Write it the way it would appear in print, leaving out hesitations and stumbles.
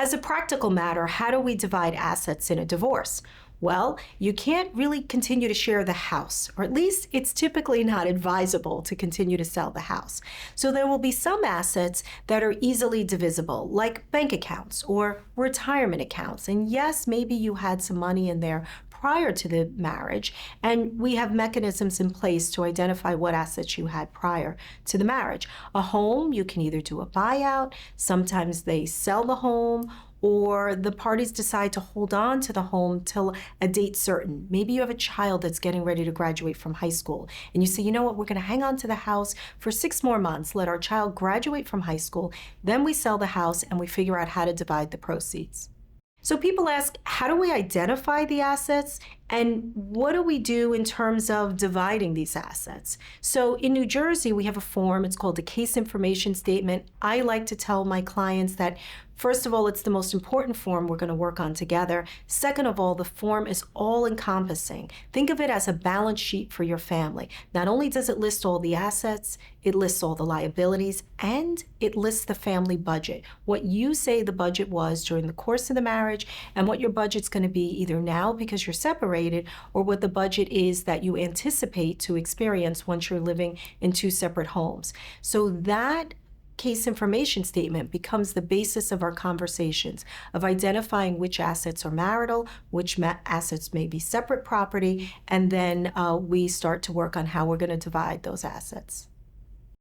As a practical matter, how do we divide assets in a divorce? Well, you can't really continue to share the house, or at least it's typically not advisable to continue to sell the house. So there will be some assets that are easily divisible, like bank accounts or retirement accounts. And yes, maybe you had some money in there prior to the marriage, and we have mechanisms in place to identify what assets you had prior to the marriage. A home, you can either do a buyout, sometimes they sell the home, or the parties decide to hold on to the home till a date certain. Maybe you have a child that's getting ready to graduate from high school, and you say, you know what, we're going to hang on to the house for 6 more months, let our child graduate from high school, then we sell the house and we figure out how to divide the proceeds. So people ask, how do we identify the assets and what do we do in terms of dividing these assets? So in New Jersey, we have a form, it's called a case information statement. I like to tell my clients that, first of all, it's the most important form we're going to work on together. Second of all, the form is all encompassing. Think of it as a balance sheet for your family. Not only does it list all the assets, it lists all the liabilities, and it lists the family budget. What you say the budget was during the course of the marriage and what your budget's going to be either now because you're separated or what the budget is that you anticipate to experience once you're living in 2 separate homes. So that case information statement becomes the basis of our conversations of identifying which assets are marital, which assets may be separate property, and then we start to work on how we're going to divide those assets.